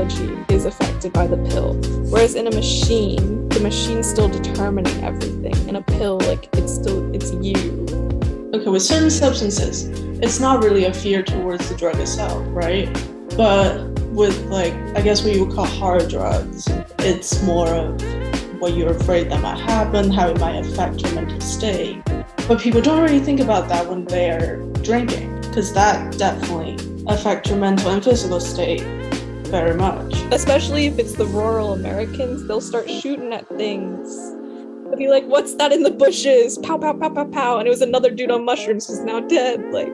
physiology is affected by the pill. Whereas in a machine, the machine's still determining everything. In a pill, like it's you. Okay, with certain substances, it's not really a fear towards the drug itself, right? But with like, I guess what you would call hard drugs, it's more of what you're afraid that might happen, how it might affect your mental state. But people don't really think about that when they're drinking, because that definitely affects your mental and physical state very much. Especially if it's the rural Americans, they'll start shooting at things. They'll be like, what's that in the bushes? Pow, pow, pow, pow, pow. And it was another dude on mushrooms who's now dead. Like,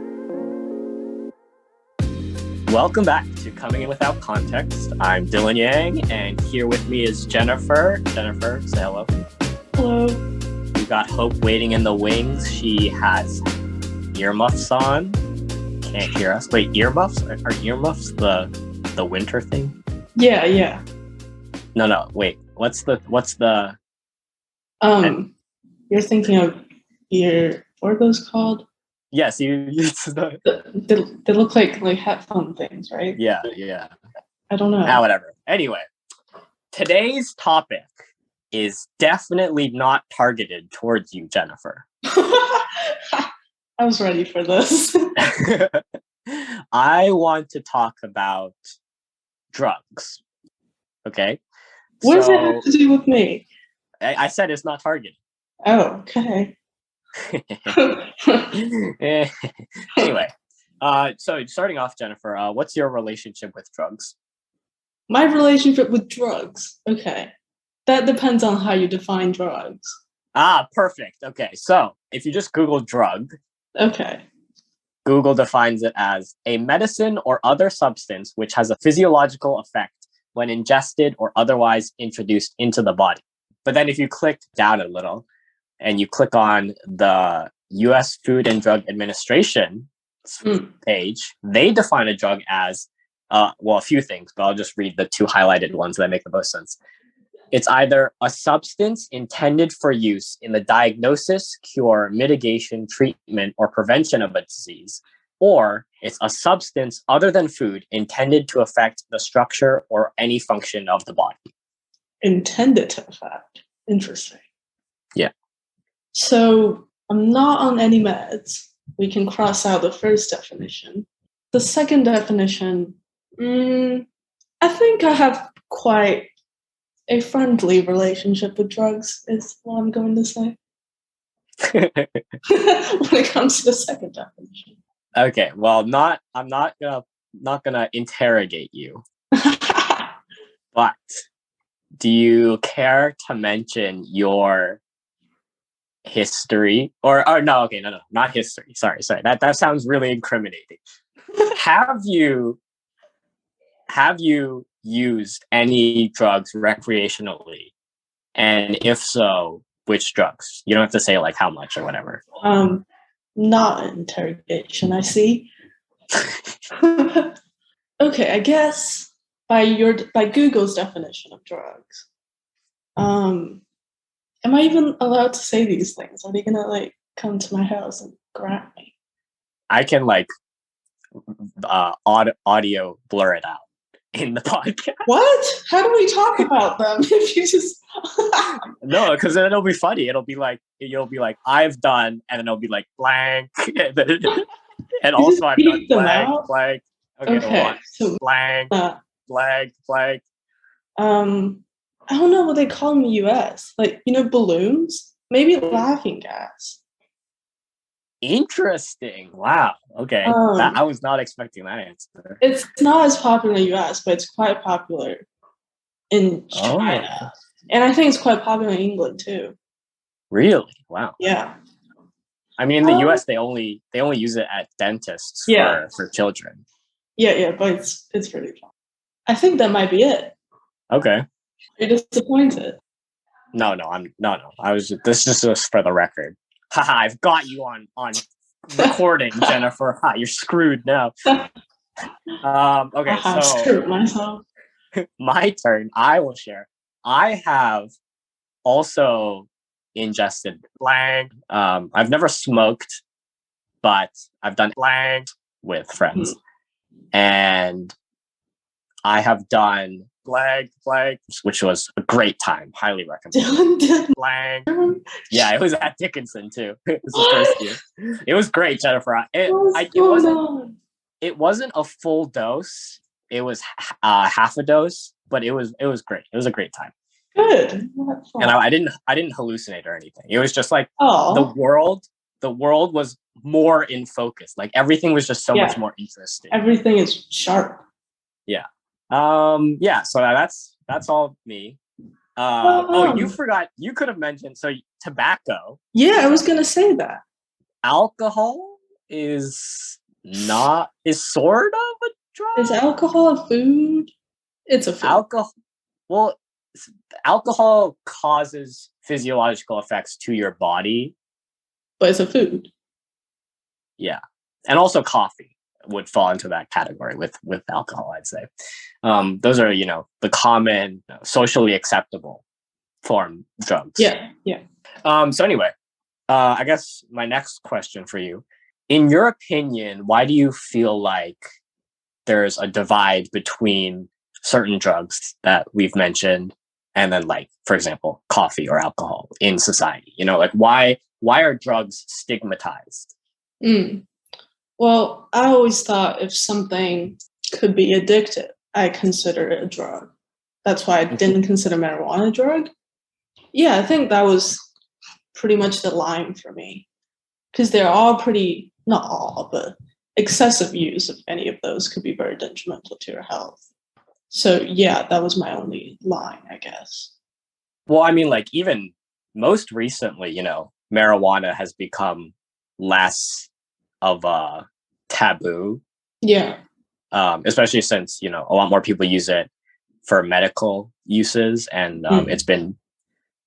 welcome back to Coming In Without Context. I'm Dylan Yang, and here with me is Jennifer. Jennifer, say hello. Hello. We got Hope waiting in the wings. She has earmuffs on. Can't hear us. Wait, earmuffs? Are earmuffs the winter thing? Yeah. No. Wait. What's the? You're thinking of what are those called? Yes, They look like headphone things, right? Yeah. I don't know. Whatever. Anyway, today's topic is definitely not targeted towards you, Jennifer. I was ready for this. I want to talk about drugs. Okay? What does it have to do with me? I said it's not targeted. Oh, okay. Anyway, so starting off, Jennifer, what's your relationship with drugs? My relationship with drugs. Okay. That depends on how you define drugs. Perfect. Okay, so if you just Google drug, okay, Google defines it as a medicine or other substance which has a physiological effect when ingested or otherwise introduced into the body. But then if you click down a little and you click on the U.S. Food and Drug Administration page, they define a drug as, a few things, but I'll just read the two highlighted ones that make the most sense. It's either a substance intended for use in the diagnosis, cure, mitigation, treatment, or prevention of a disease, or it's a substance other than food intended to affect the structure or any function of the body. Intended to affect. Interesting. Yeah. So I'm not on any meds. We can cross out the first definition. The second definition, I think I have quite a friendly relationship with drugs is what I'm going to say. When it comes to the second definition. Okay, well, I'm not gonna interrogate you. But do you care to mention your history? Or no, not history. Sorry. That sounds really incriminating. Have you used any drugs recreationally? And if so, which drugs? You don't have to say like how much or whatever. Not an interrogation, I see. Okay, I guess by Google's definition of drugs, am I even allowed to say these things? Are they gonna come to my house and grab me? I can audio blur it out in the podcast. What? How do we talk about them if you just No, because then it'll be funny. You'll be like I've done, and then it'll be like blank, and also I've done blank. Okay. So blank. I don't know what they call in the US. Balloons? Maybe laughing gas. Interesting. Wow. Okay. I was not expecting that answer. It's not as popular in the US, but it's quite popular in China. Oh. And I think it's quite popular in England too. Really? Wow. Yeah. I mean, in the US, they only use it at dentists for children. Yeah, but it's pretty fun. I think that might be it. Okay. You're disappointed. No. This is just for the record. Haha, I've got you on recording, Jennifer. Ha, you're screwed now. Okay, so screwed myself. My turn. I will share. I have also ingested blank. I've never smoked, but I've done blank with friends. And I have done blank, which was a great time. Highly recommend. Blank. Yeah, it was at Dickinson too. It was the first year. It was great, Jennifer. It wasn't a full dose. It was half a dose, but it was great. It was a great time. Good. And I didn't hallucinate or anything. It was just like the Oh, world was more in focus. Like everything was just so much more interesting. everything is sharp. Yeah. Yeah, so that's all me. You forgot, you could have mentioned, so tobacco. Yeah, I was gonna say that. Alcohol is sort of a drug. Is alcohol a food? It's a food. Well, alcohol causes physiological effects to your body, but it's a food. Yeah. And also coffee would fall into that category with alcohol, I'd say. Those are, the common socially acceptable form drugs. Yeah. So anyway, I guess my next question for you, in your opinion, why do you feel like there's a divide between certain drugs that we've mentioned and then, like, for example, coffee or alcohol in society? Like why are drugs stigmatized? Well, I always thought if something could be addictive, I consider it a drug. That's why I didn't consider marijuana a drug. Yeah, I think that was pretty much the line for me. Because they're all pretty, not all, but excessive use of any of those could be very detrimental to your health. So yeah, that was my only line, I guess. Well, I mean, like, even most recently, marijuana has become less of a taboo. Yeah. Especially since, a lot more people use it for medical uses, and it's been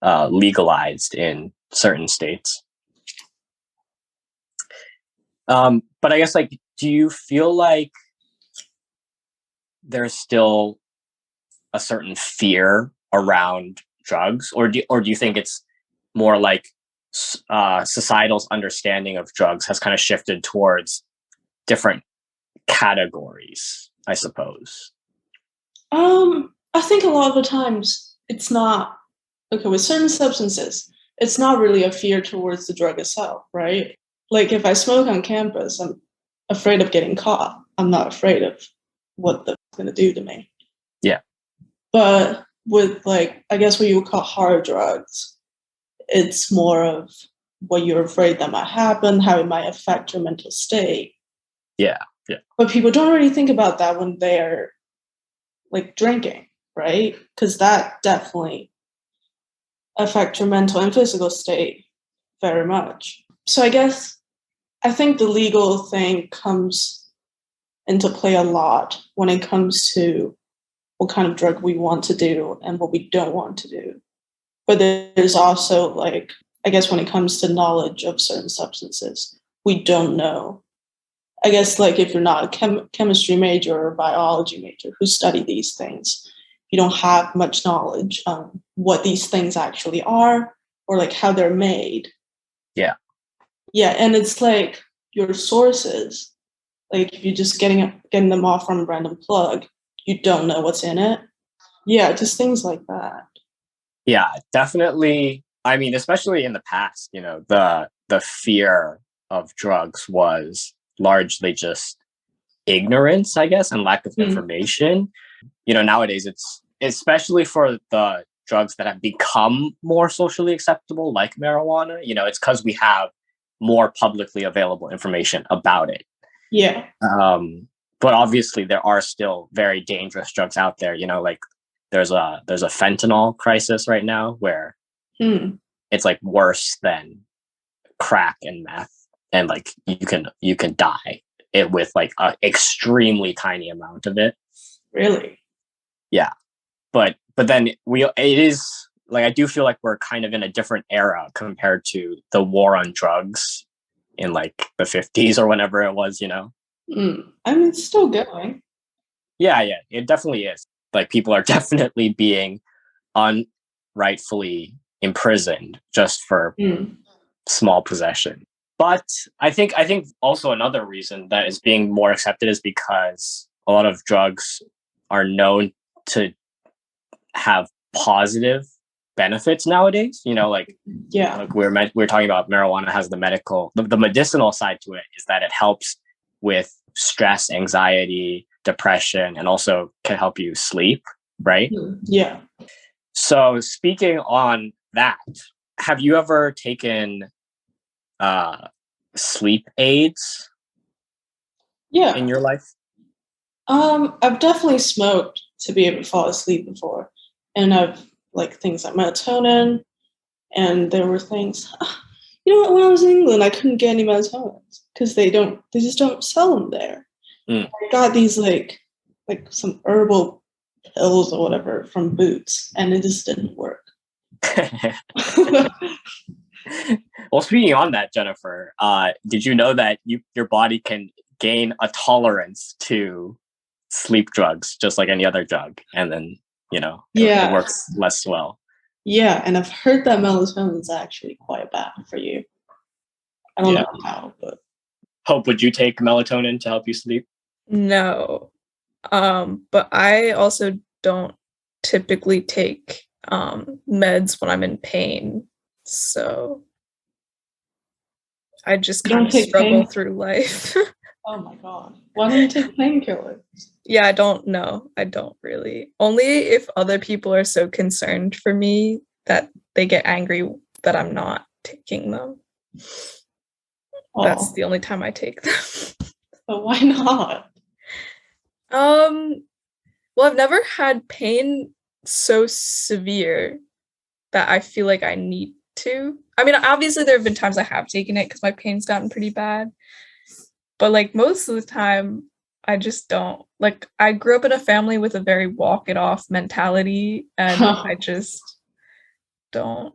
legalized in certain states. But I guess, like, do you feel like there's still a certain fear around drugs, or do you think it's more like societal's understanding of drugs has kind of shifted towards different categories, I suppose? I think a lot of the times it's not okay with certain substances. It's not really a fear towards the drug itself, right? Like if I smoke on campus, I'm afraid of getting caught. I'm not afraid of what it's going to do to me. Yeah. But with, like, I guess what you would call hard drugs, it's more of what you're afraid that might happen, how it might affect your mental state. Yeah. But people don't really think about that when they're, like, drinking, right? Because that definitely affects your mental and physical state very much. So I think the legal thing comes into play a lot when it comes to what kind of drug we want to do and what we don't want to do. But there's also, like, I guess when it comes to knowledge of certain substances, we don't know. I guess, like, if you're not a chemistry major or biology major who study these things, you don't have much knowledge on what these things actually are or, like, how they're made. Yeah. Yeah, and it's like your sources, like if you're just getting them off from a random plug, you don't know what's in it. Yeah, just things like that. Yeah, definitely. I mean, especially in the past, the fear of drugs was largely just ignorance, I guess, and lack of information. Nowadays it's especially for the drugs that have become more socially acceptable, like marijuana, it's because we have more publicly available information about it. Yeah. But obviously there are still very dangerous drugs out there, like there's a fentanyl crisis right now where it's like worse than crack and meth, and like you can die it with like an extremely tiny amount of it. Really? Yeah. But then it is like, I do feel like we're kind of in a different era compared to the war on drugs in like the 50s or whenever it was, I mean, it's still going. Yeah, it definitely is. Like, people are definitely being unrightfully imprisoned just for small possession. But I think also another reason that is being more accepted is because a lot of drugs are known to have positive benefits nowadays. Like we're talking about, marijuana has the medicinal side to it, is that it helps with stress, anxiety, depression, and also can help you sleep, right? Yeah. So speaking on that, have you ever taken sleep aids in your life? I've definitely smoked to be able to fall asleep before, and I've things like melatonin, and there were things. When I was in England, I couldn't get any melatonin because they just don't sell them there. I got these like some herbal pills or whatever from Boots, and it just didn't work. Well, speaking on that, Jennifer, did you know that your body can gain a tolerance to sleep drugs just like any other drug, and then it works less well? Yeah, and I've heard that melatonin is actually quite bad for you. I don't know how, but Hope, would you take melatonin to help you sleep? No. But I also don't typically take meds when I'm in pain. So I just kind of struggle through life. Oh my God. Why don't you take painkillers? Yeah, I don't know. I don't really. Only if other people are so concerned for me that they get angry that I'm not taking them. That's the only time I take them. But why not? Well, I've never had pain so severe that I feel like I need to. I mean, obviously there have been times I have taken it because my pain's gotten pretty bad. But most of the time, I just don't. I grew up in a family with a very walk it off mentality, and I just don't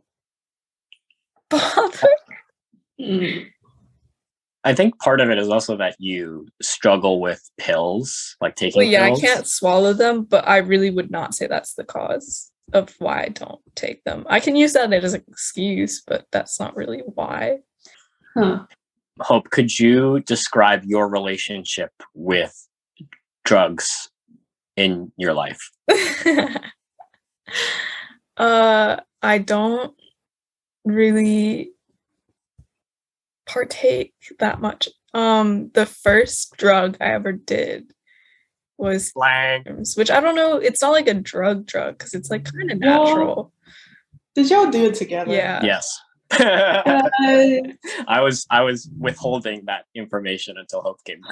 bother. I think part of it is also that you struggle with pills, like taking pills. I can't swallow them, but I really would not say that's the cause of why I don't take them. I can use that as an excuse, but that's not really why. Hope, could you describe your relationship with drugs in your life? I don't really partake that much. The first drug I ever did was mushrooms, which I don't know, it's not like a drug because it's kind of natural. Did y'all do it together? Yeah. Yes. I was withholding that information until Hope came.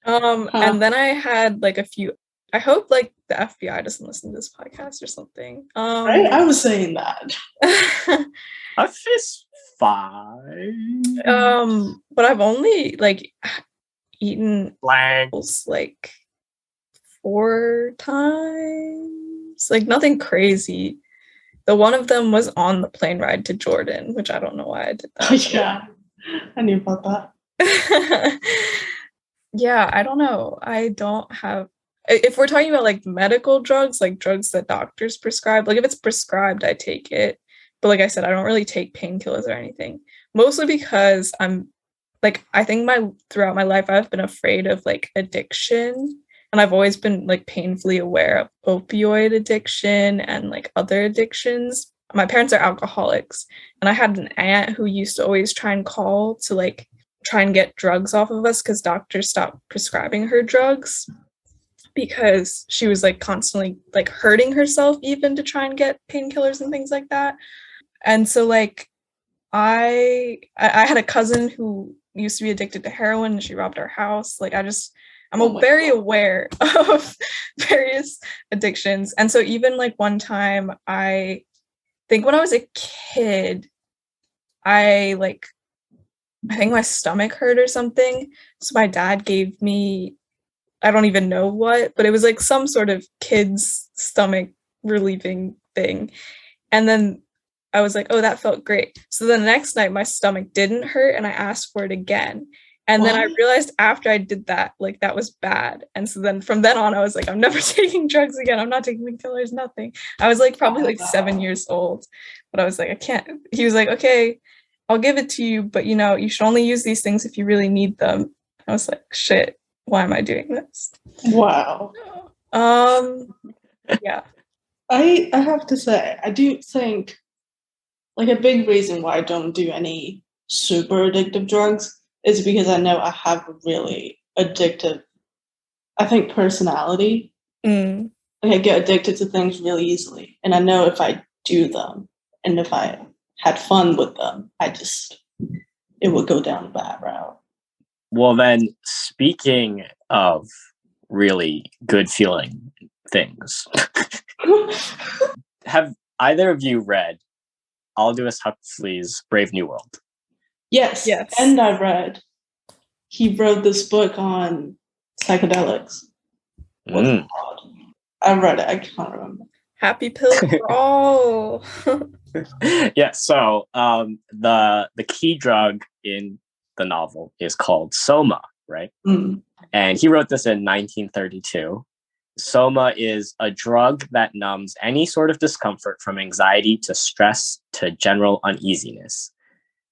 And then I had a few. I hope the FBI doesn't listen to this podcast or something. Right? I was saying that. A fist fine. But I've only eaten apples 4 times. Nothing crazy. The one of them was on the plane ride to Jordan, which I don't know why I did that. Oh, yeah, I knew about that. Yeah, I don't know. I don't have. If we're talking about medical drugs, drugs that doctors prescribe, if it's prescribed, I take it. But like I said, I don't really take painkillers or anything. Mostly because I'm I think throughout my life, I've been afraid of addiction. And I've always been painfully aware of opioid addiction and other addictions. My parents are alcoholics, and I had an aunt who used to always try and call to try and get drugs off of us because doctors stopped prescribing her drugs because she was constantly hurting herself even to try and get painkillers and things like that. And so I had a cousin who used to be addicted to heroin, and she robbed our house. I'm very aware of various addictions. And so even one time, I think when I was a kid, I think my stomach hurt or something. So my dad gave me, I don't even know what, but it was some sort of kid's stomach relieving thing. And then I was oh, that felt great. So the next night my stomach didn't hurt and I asked for it again. And then I realized after I did that, that was bad. And so then from then on, I was I'm never taking drugs again. I'm not taking painkillers, nothing. I was probably 7 years old, but I was I can't. He was okay, I'll give it to you, but you should only use these things if you really need them. I was shit, why am I doing this? Wow. Yeah. I have to say, I do think like a big reason why I don't do any super addictive drugs is because I know I have a really addictive, I think, personality. Mm. Like I get addicted to things really easily. And I know if I do them and if I had fun with them, it would go down a bad route. Well, then, speaking of really good feeling things, have either of you read Aldous Huxley's Brave New World? Yes. Yes. And I read, he wrote this book on psychedelics. What's it called? I read it. I can't remember. Happy Pill for All. Yeah, so the key drug in the novel is called soma, right? Mm. And he wrote this in 1932. Soma is a drug that numbs any sort of discomfort from anxiety to stress to general uneasiness.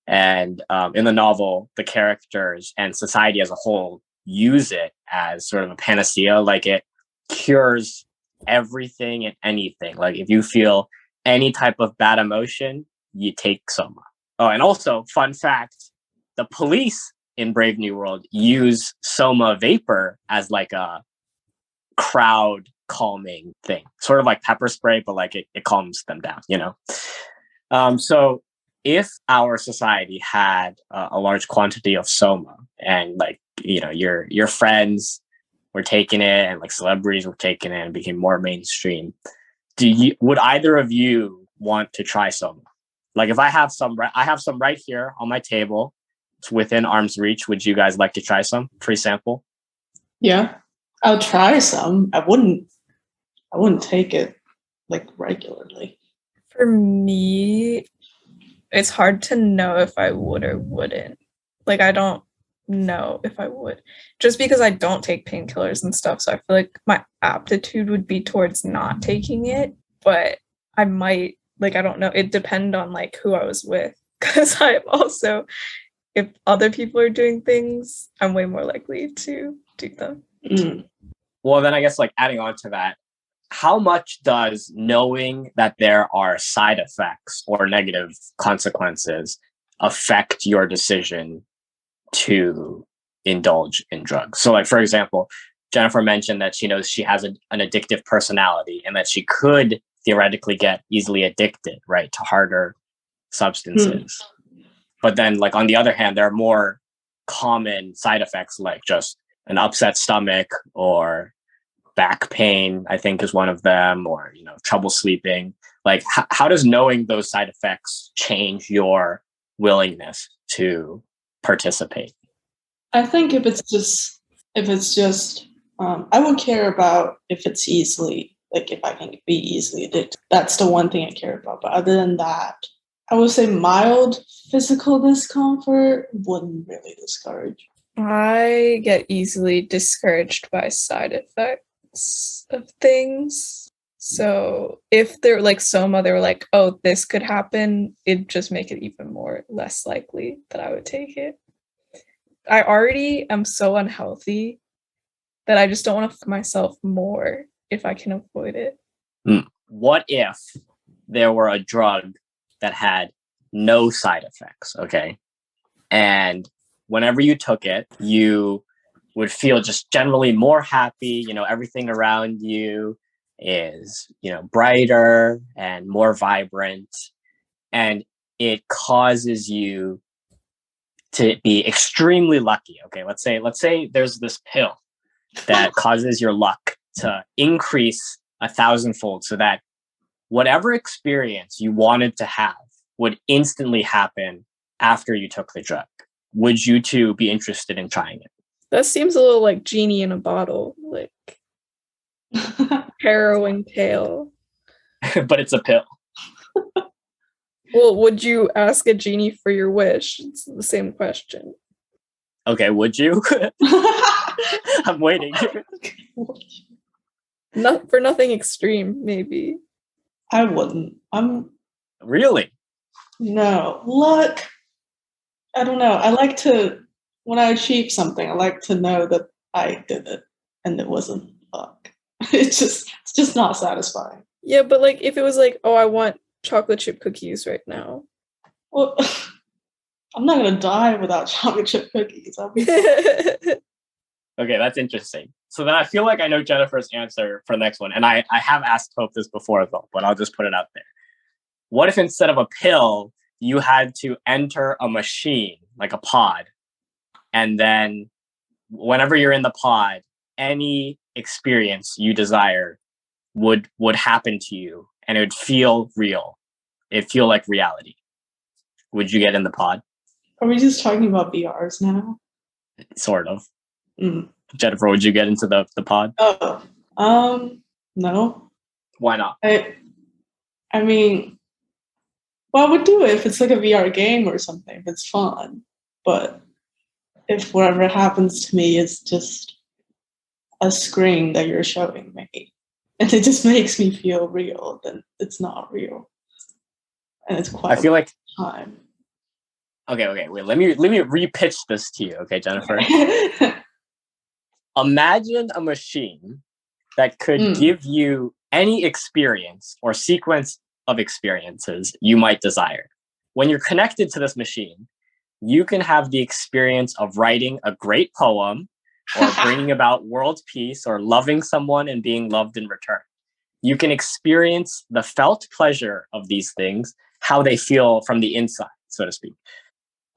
And in the novel, the characters and society as a whole use it as sort of a panacea, like it cures everything and anything. Like if you feel any type of bad emotion, you take Soma. Oh, and also, fun fact, the police in Brave New World use Soma vapor as like a crowd calming thing, sort of like pepper spray, but like it calms them down, you know? So if our society had a large quantity of soma and like, you know, your friends were taking it and like celebrities were taking it and became more mainstream, would either of you want to try soma? Like if I have some right here on my table, it's within arm's reach. Would you guys like to try some free sample? Yeah. I'll try some. I wouldn't take it like regularly. For me, it's hard to know if I would or wouldn't. Like I don't know if I would. Just because I don't take painkillers and stuff, so I feel like my aptitude would be towards not taking it, but I might, like I don't know, it depend on like who I was with because I'm also, if other people are doing things, I'm way more likely to do them. Mm. Well, then I guess like adding on to that, how much does knowing that there are side effects or negative consequences affect your decision to indulge in drugs? So like, for example, Jennifer mentioned that she knows she has an addictive personality and that she could theoretically get easily addicted, right, to harder substances. But then like on the other hand, there are more common side effects like just an upset stomach or back pain, I think is one of them, or, you know, trouble sleeping. Like how does knowing those side effects change your willingness to participate? I think if it's just I would care about if it's easily, like if I can be easily addicted. That's the one thing I care about. But other than that, I would say mild physical discomfort wouldn't really discourage. I get easily discouraged by side effects of things. So if they're like soma, they were like, oh, this could happen, it'd just make it even more less likely that I would take it. I already am so unhealthy that I just don't want to f myself more if I can avoid it. What if there were a drug that had no side effects, okay? And whenever you took it, you would feel just generally more happy, you know, everything around you is, you know, brighter and more vibrant, and it causes you to be extremely lucky. Okay, let's say there's this pill that causes your luck to increase 1,000-fold so that whatever experience you wanted to have would instantly happen after you took the drug. Would you two be interested in trying it? That seems a little like genie in a bottle, like harrowing tale. But it's a pill. Well, would you ask a genie for your wish? It's the same question. Okay, would you? I'm waiting. Not for nothing extreme, maybe. I wouldn't. Really? No. Luck. I don't know. I like to, when I achieve something, I like to know that I did it and it wasn't luck. It's just not satisfying. Yeah, but like if it was like, oh, I want chocolate chip cookies right now. Well, I'm not gonna die without chocolate chip cookies. I'll be Okay, that's interesting. So then I feel like I know Jennifer's answer for the next one. And I have asked Hope this before as well, but I'll just put it out there. What if instead of a pill, you had to enter a machine, like a pod, and then whenever you're in the pod, any experience you desire would happen to you and it would feel real. It'd feel like reality. Would you get in the pod? Are we just talking about VRs now? Sort of. Mm. Jennifer, would you get into the pod? Oh, no. Why not? I mean, well, I would do it if it's like a VR game or something, if it's fun. But if whatever happens to me is just a screen that you're showing me, and it just makes me feel real, then it's not real. And it's quite I feel like time. Okay, wait, let me re-pitch this to you, okay, Jennifer? Imagine a machine that could give you any experience or sequence of experiences you might desire. When you're connected to this machine, you can have the experience of writing a great poem or bringing about world peace or loving someone and being loved in return. You can experience the felt pleasure of these things, how they feel from the inside, so to speak.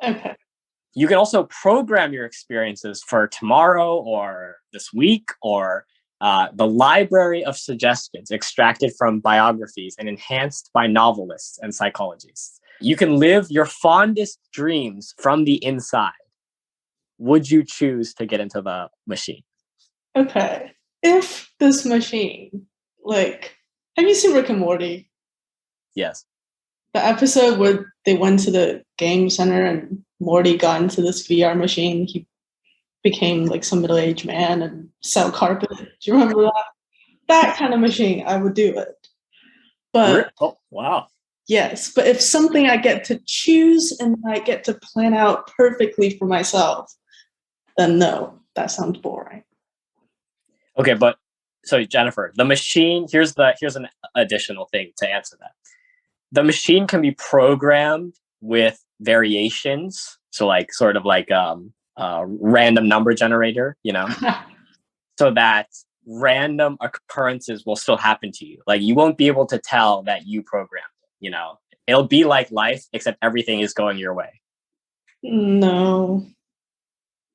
Okay. You can also program your experiences for tomorrow or this week or the library of suggestions extracted from biographies and enhanced by novelists and psychologists. You can live your fondest dreams from the inside. Would you choose to get into the machine? Okay. If this machine, like, have you seen Rick and Morty? Yes. The episode where they went to the game center and Morty got into this VR machine, he became like some middle-aged man and sell carpet. Do you remember that? That kind of machine, I would do it. But oh, wow. Yes, but if something I get to choose and I get to plan out perfectly for myself, then no, that sounds boring. Okay, but so Jennifer, the machine, here's an additional thing to answer that. The machine can be programmed with variations, so like sort of like random number generator, so that random occurrences will still happen to you. Like you won't be able to tell that you programmed it, It'll be like life, except everything is going your way. No.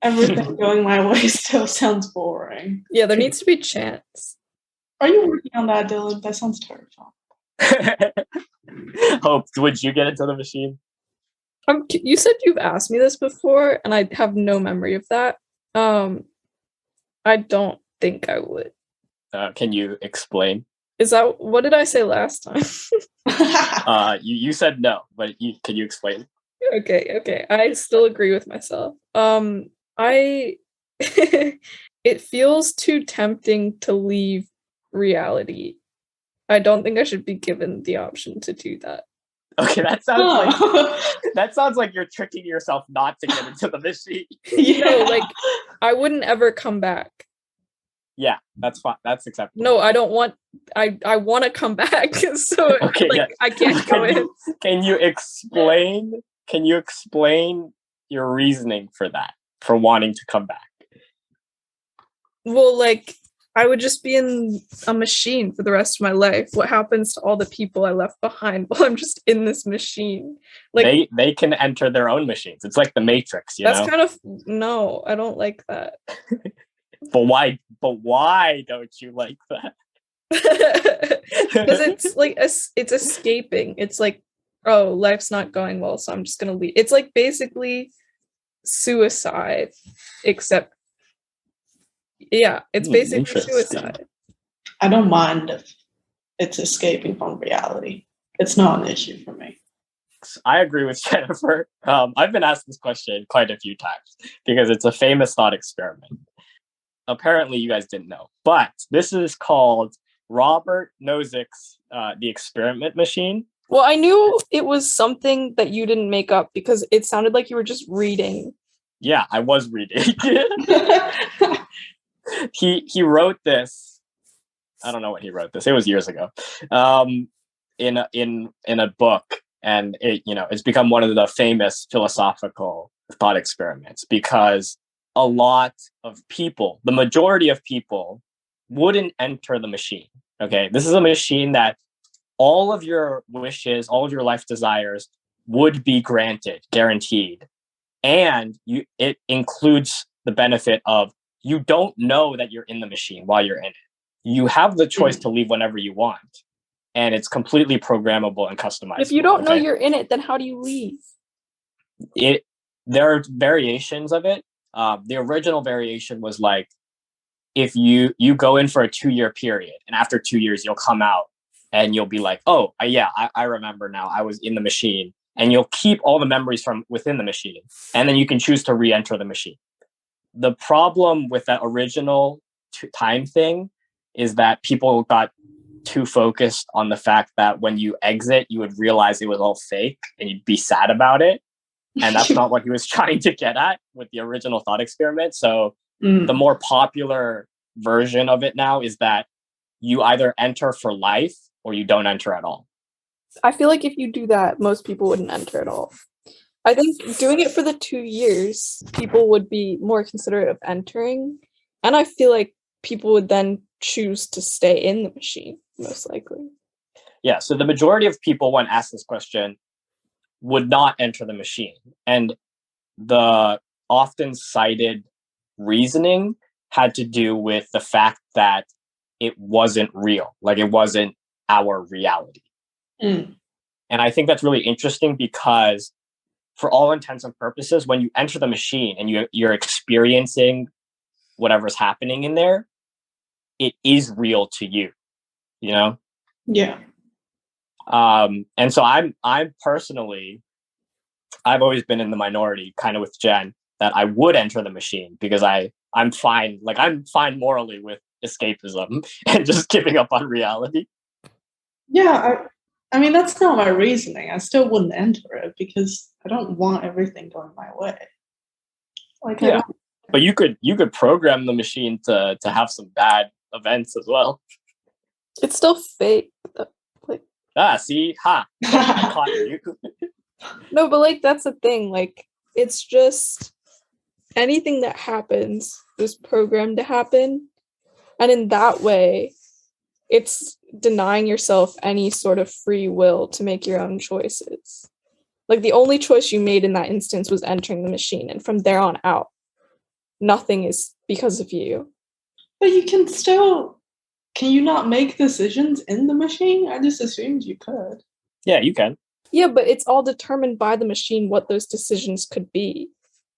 Everything going my way still sounds boring. Yeah, there needs to be chance. Are you working on that, Dylan? That sounds terrifying. Hope, would you get into the machine? You said you've asked me this before, and I have no memory of that. I don't think I would. Can you explain? Is that what did I say last time? You said no, but can you explain? Okay. I still agree with myself. It feels too tempting to leave reality. I don't think I should be given the option to do that. Okay, that sounds like you're tricking yourself not to get into the machine. Like I wouldn't ever come back. Yeah, that's fine. That's acceptable. No, I don't want. I want to come back. So okay, yeah. I can't go in. Can you explain? Can you explain your reasoning for that? For wanting to come back? Well, like I would just be in a machine for the rest of my life. What happens to all the people I left behind while I'm just in this machine? Like they can enter their own machines. It's like the Matrix, That's kind of no, I don't like that. But why don't you like that? Because it's like it's escaping. It's like, oh, life's not going well, so I'm just gonna leave. It's like basically suicide, except it's basically suicide. I don't mind if it's escaping from reality. It's not an issue for me. I agree with Jennifer. I've been asked this question quite a few times because it's a famous thought experiment. Apparently, you guys didn't know, but this is called Robert Nozick's The Experiment Machine. Well, I knew it was something that you didn't make up because it sounded like you were just reading. Yeah, I was reading. He wrote this I don't know when he wrote this. It was years ago. Um, in a book, and it's become one of the famous philosophical thought experiments because a lot of people, the majority of people, wouldn't enter the machine. Okay, this is a machine that all of your wishes, all of your life desires would be granted, guaranteed, and it includes the benefit of you don't know that you're in the machine while you're in it. You have the choice to leave whenever you want, and it's completely programmable and customizable. If you don't know you're in it, then how do you leave? There are variations of it. The original variation was like if you go in for a 2-year period, and after 2 years you'll come out and you'll be like, oh yeah, I remember now. I was in the machine, and you'll keep all the memories from within the machine, and then you can choose to re-enter the machine. The problem with that original time thing is that people got too focused on the fact that when you exit, you would realize it was all fake and you'd be sad about it. And that's not what he was trying to get at with the original thought experiment. So the more popular version of it now is that you either enter for life or you don't enter at all. I feel like if you do that, most people wouldn't enter at all. I think doing it for the 2 years, people would be more considerate of entering. And I feel like people would then choose to stay in the machine, most likely. Yeah, so the majority of people, when asked this question, would not enter the machine. And the often cited reasoning had to do with the fact that it wasn't real, like it wasn't our reality. And I think that's really interesting because for all intents and purposes, when you enter the machine and you're experiencing whatever's happening in there, it is real to you, you know? Yeah. And so I'm personally, I've always been in the minority, kind of with Jen, that I would enter the machine because I'm fine. Like I'm fine morally with escapism and just giving up on reality. Yeah, I mean that's not my reasoning. I still wouldn't enter it because I don't want everything going my way. Like yeah, but you could program the machine to have some bad events as well. It's still fake. See, I caught you. No, but like that's the thing. Like it's just anything that happens is programmed to happen, and in that way, it's denying yourself any sort of free will to make your own choices. Like the only choice you made in that instance was entering the machine, and from there on out, nothing is because of you. But can you not make decisions in the machine? I just assumed you could. Yeah, you can. Yeah, but it's all determined by the machine what those decisions could be.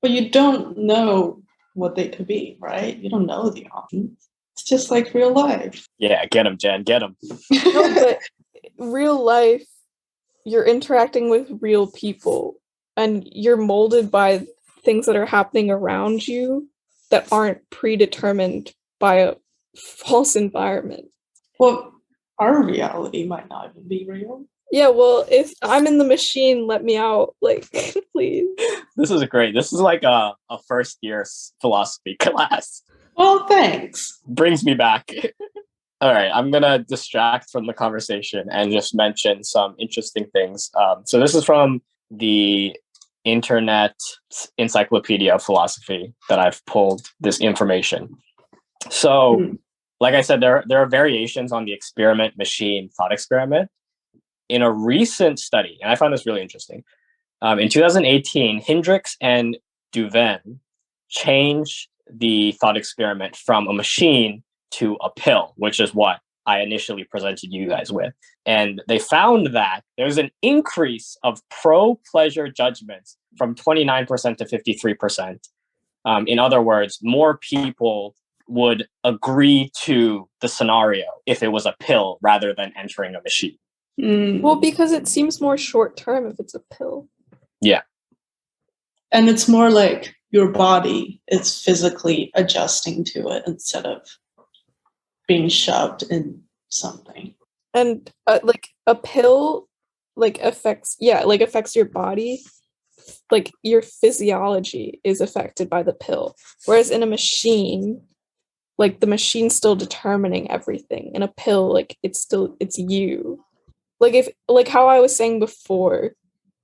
But you don't know what they could be, right? You don't know the options. It's just like real life. Yeah, get him, Jen, get him. No, but real life, you're interacting with real people, and you're molded by things that are happening around you that aren't predetermined by a false environment. Well, our reality might not even be real. Yeah, well, if I'm in the machine, let me out, like, please. This is great. This is like a first year philosophy class. Well, thanks. Brings me back. All right, I'm going to distract from the conversation and just mention some interesting things. So this is from the Internet Encyclopedia of Philosophy that I've pulled this information. So, like I said, there are variations on the experiment machine thought experiment. In a recent study, and I found this really interesting, in 2018, Hendricks and Duvin changed the thought experiment from a machine to a pill, which is what I initially presented you guys with. And they found that there's an increase of pro-pleasure judgments from 29% to 53%. In other words, more people would agree to the scenario if it was a pill rather than entering a machine. Well, because it seems more short term if it's a pill. Yeah. And it's more like your body is physically adjusting to it instead of being shoved in something. And like a pill affects your body. Like your physiology is affected by the pill. Whereas in a machine, like the machine's still determining everything. In a pill, like it's you. Like if like how I was saying before,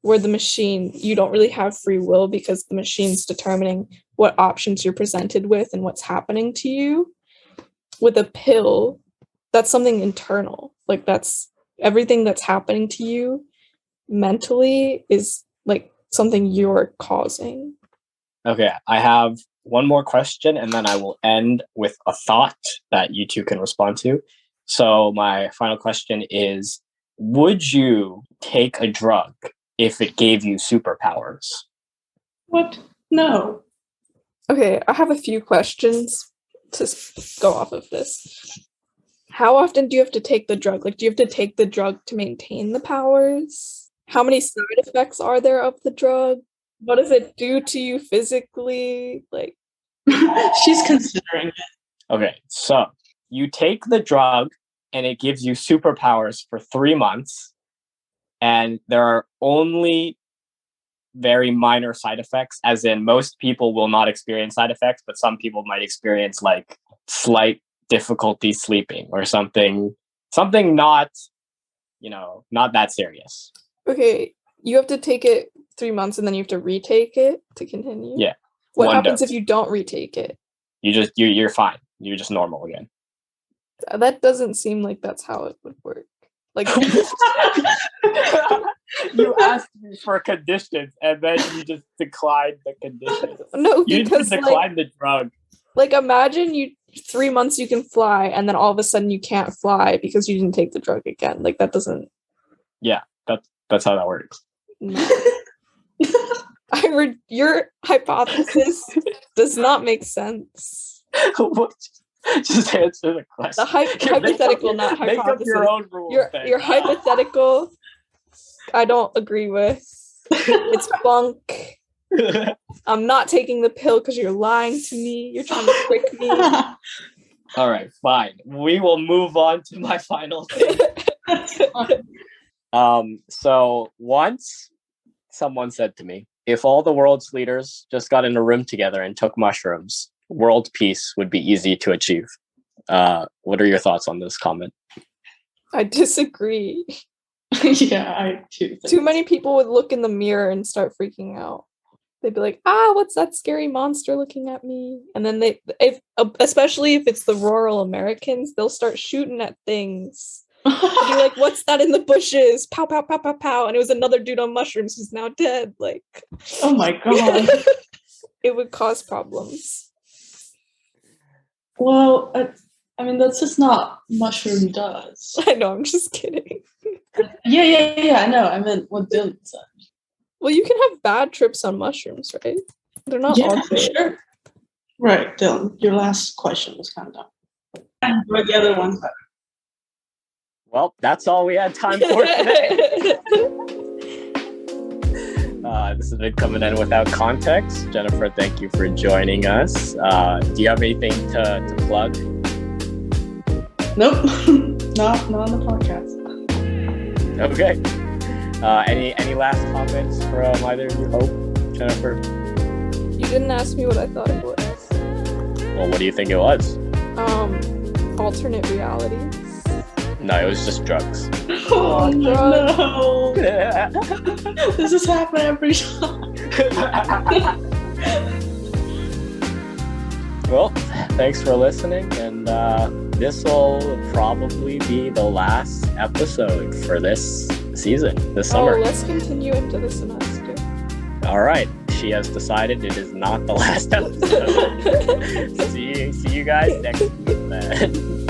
where the machine, you don't really have free will because the machine's determining what options you're presented with and what's happening to you. With a pill, that's something internal. Like that's everything that's happening to you mentally is like something you're causing. Okay, I have one more question and then I will end with a thought that you two can respond to. So my final question is, would you take a drug if it gave you superpowers? What? No. Okay, I have a few questions to go off of this. How often do you have to take the drug? Like, do you have to take the drug to maintain the powers? How many side effects are there of the drug? What does it do to you physically? Like, She's considering it. Okay, so you take the drug and it gives you superpowers for 3 months, and there are only very minor side effects, as in most people will not experience side effects, but some people might experience like slight difficulty sleeping or something not, not that serious. okay, you have to take it 3 months and then you have to retake it to continue? Yeah. What One happens dose. if you don't retake it? You're fine. You're just normal again. That doesn't seem like that's how it would work. Like, You asked me for conditions and then you just declined the conditions. no, You because didn't decline the drug. like imagine 3 months you can fly and then all of a sudden you can't fly because you didn't take the drug again. Like that doesn't. Yeah, that's how that works. No. Your hypothesis does not make sense. Just answer the question. The hypothetical, not Make hypothesis. up your own rules. Your hypothetical, I don't agree with. It's bunk. I'm not taking the pill because you're lying to me. You're trying to trick me. All right, fine. We will move on to my final thing. So once someone said to me, if all the world's leaders just got in a room together and took mushrooms, world peace would be easy to achieve. What are your thoughts on this comment? I disagree. Yeah, I too. Too many people would look in the mirror and start freaking out. They'd be like, what's that scary monster looking at me? And then especially if it's the rural Americans, they'll start shooting at things. Be like, what's that in the bushes? Pow, pow, pow, pow, pow. And it was another dude on mushrooms who's now dead. Like, oh my God. It would cause problems. Well, I mean, that's just not mushroom does. I know, I'm just kidding. Yeah, I know. I meant what Dylan said. Well, you can have bad trips on mushrooms, right? They're not all for good. sure. Right, Dylan, your last question was kind of dumb. But the other one's better. Well, that's all we had time for today. This has been Coming In Without Context. Jennifer, thank you for joining us. Do you have anything to plug? Nope, not on the podcast. Okay. Any last comments from either of you? Hope, Jennifer? You didn't ask me what I thought it was. Well, what do you think it was? Alternate realities. No, it was just drugs. Oh no! Well, This has happened every time. thanks for listening, and this will probably be the last episode for this season, this summer. Let's continue into the semester. All right, she has decided it is not the last episode. See you guys next week then.